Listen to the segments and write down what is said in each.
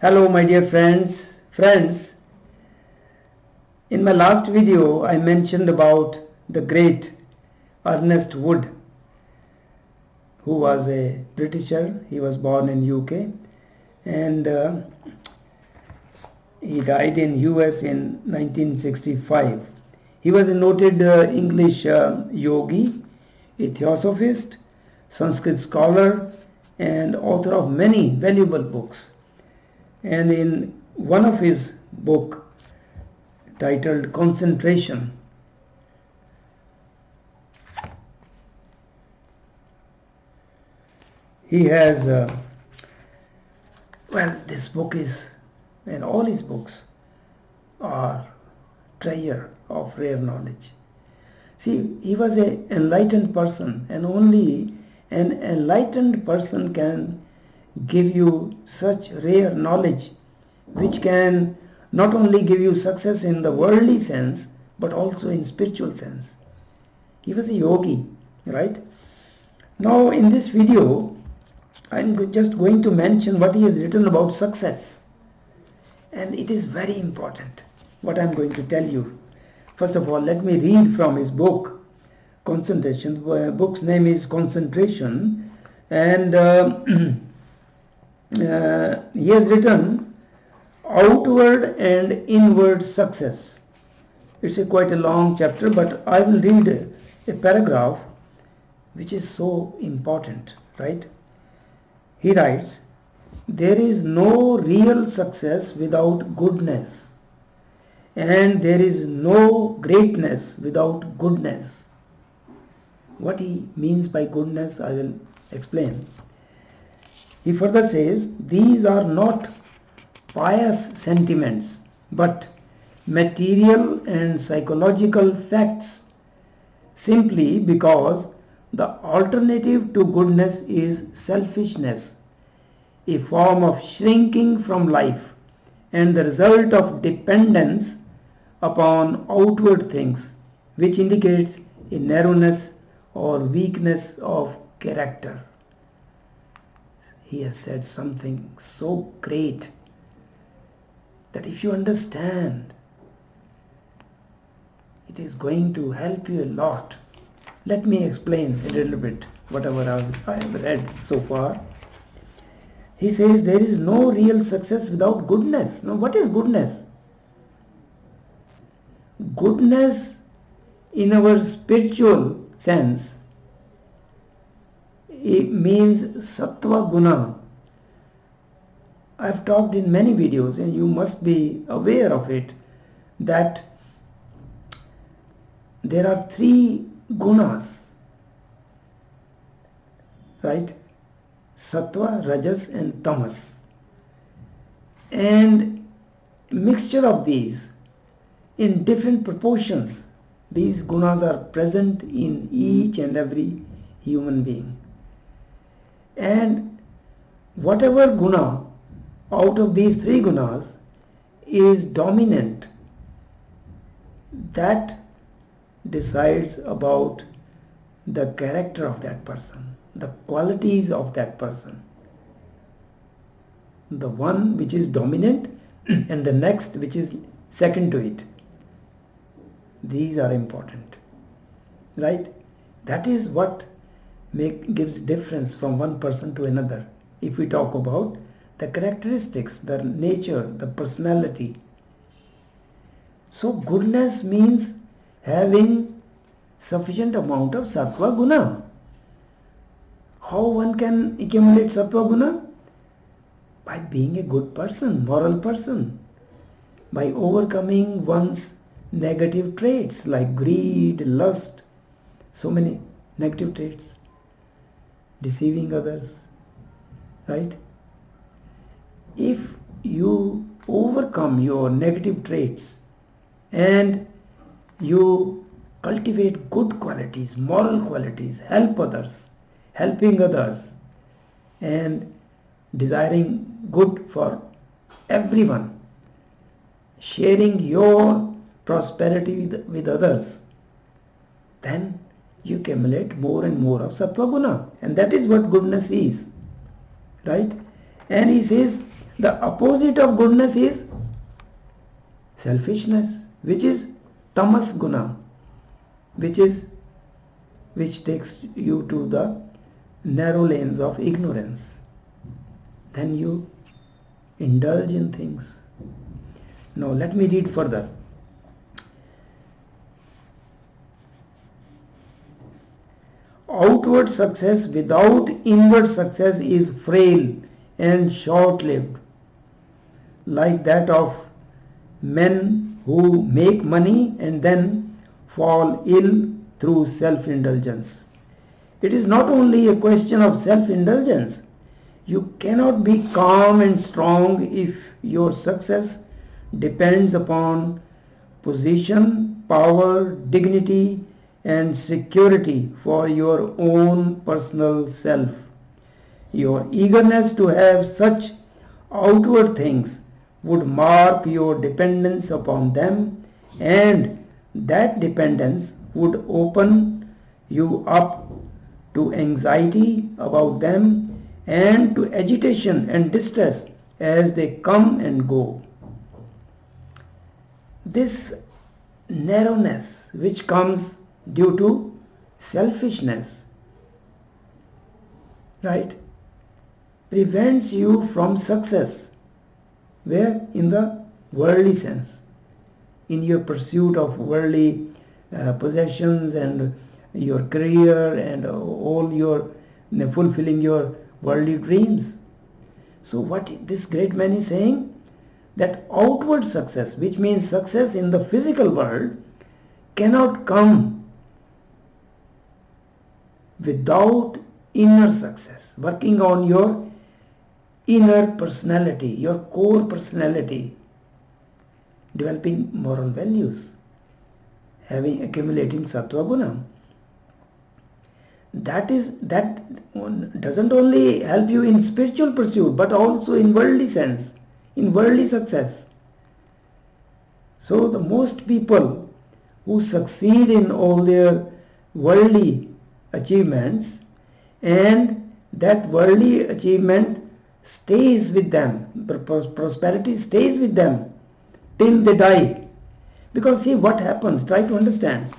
Hello my dear friends. In my last video I mentioned about the great Ernest Wood, who was a Britisher. He was born in UK and he died in US in 1965. He was a noted English yogi, a theosophist, Sanskrit scholar and author of many valuable books. And in one of his book titled Concentration, he has this book is, and all his books are treasure of rare knowledge. See, he was an enlightened person, and only an enlightened person can give you such rare knowledge which can not only give you success in the worldly sense but also in spiritual sense. He was a yogi, right? Now in this video I'm just going to mention what he has written about success, and it is very important what I'm going to tell you. First of all, let me read from his book Concentration. The book's name is Concentration, and he has written Outward and Inward Success. It's quite a long chapter, but I will read a paragraph which is so important, right? He writes, "There is no real success without goodness, and there is no greatness without goodness." What he means by goodness, I will explain. He further says, "These are not pious sentiments, but material and psychological facts, simply because the alternative to goodness is selfishness, a form of shrinking from life, and the result of dependence upon outward things, which indicates a narrowness or weakness of character." He has said something so great that if you understand, it is going to help you a lot. Let me explain a little bit whatever I have read so far. He says there is no real success without goodness. Now what is goodness? Goodness in our spiritual sense, it means sattva guna. I have talked in many videos, and you must be aware of it, that there are three gunas, right? Sattva, rajas and tamas. And mixture of these in different proportions, these gunas are present in each and every human being. And whatever guna out of these three gunas is dominant, that decides about the character of that person, the qualities of that person. The one which is dominant and the next which is second to it. These are important, right? That is what gives difference from one person to another. If we talk about the characteristics, the nature, the personality. So goodness means having sufficient amount of sattva guna. How one can accumulate sattva guna? By being a good person, moral person, by overcoming one's negative traits like greed, lust, so many negative traits, deceiving others, right? If you overcome your negative traits and you cultivate good qualities, moral qualities, helping others and desiring good for everyone, sharing your prosperity with others, then you accumulate more and more of sattva guna, and that is what goodness is, right? And he says The opposite of goodness is selfishness, which is tamas guna, which takes you to the narrow lanes of ignorance. Then you indulge in things. Now let me read further. Outward success without inward success is frail and short-lived, like that of men who make money and then fall ill through self-indulgence. It is not only a question of self-indulgence. You cannot be calm and strong if your success depends upon position, power, dignity, and security for your own personal self. Your eagerness to have such outward things would mark your dependence upon them, and that dependence would open you up to anxiety about them and to agitation and distress as they come and go. This narrowness which comes due to selfishness, right, prevents you from success. Where? In the worldly sense, in your pursuit of worldly possessions and your career and all your fulfilling your worldly dreams. So what this great man is saying, that outward success, which means success in the physical world, cannot come without inner success, working on your inner personality, your core personality, developing moral values, accumulating sattva guna. That doesn't only help you in spiritual pursuit, but also in worldly sense, in worldly success. So the most people who succeed in all their worldly achievements, and that worldly achievement stays with them, prosperity stays with them till they die. Because see what happens, try to understand.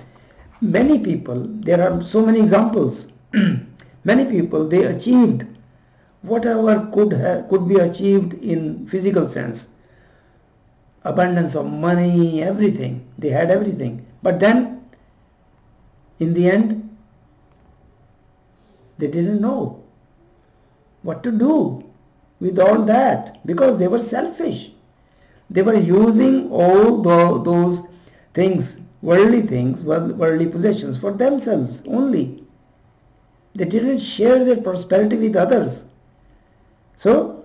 Many people, there are so many examples, many people, they achieved whatever could be achieved in physical sense. Abundance of money, everything. They had everything. But then, in the end, they didn't know what to do with all that because they were selfish. They were using all those things, worldly possessions for themselves only. They didn't share their prosperity with others. So,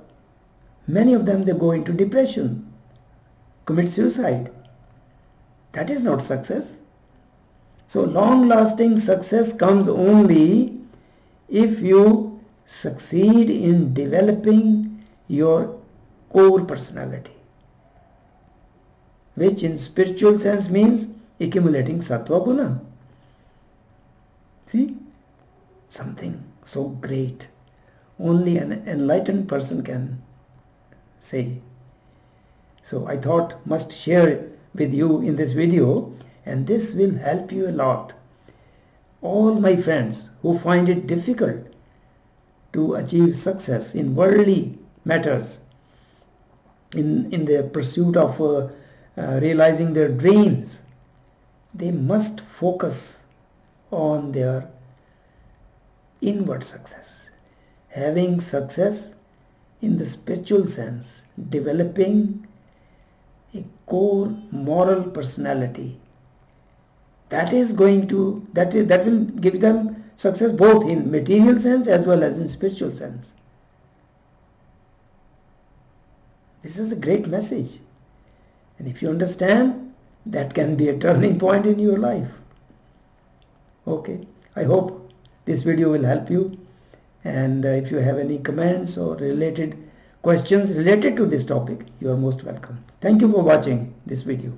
many of them, they go into depression, commit suicide. That is not success. So, long-lasting success comes only if you succeed in developing your core personality, which in spiritual sense means accumulating sattva guna. See, something so great only an enlightened person can say. So I thought must share with you in this video, and this will help you a lot. All my friends who find it difficult to achieve success in worldly matters, in their pursuit of realizing their dreams, they must focus on their inward success, having success in the spiritual sense, developing a core moral personality. That will give them success both in material sense as well as in spiritual sense. This is a great message. And if you understand, that can be a turning point in your life. Okay, I hope this video will help you. And if you have any comments or related questions related to this topic, you are most welcome. Thank you for watching this video.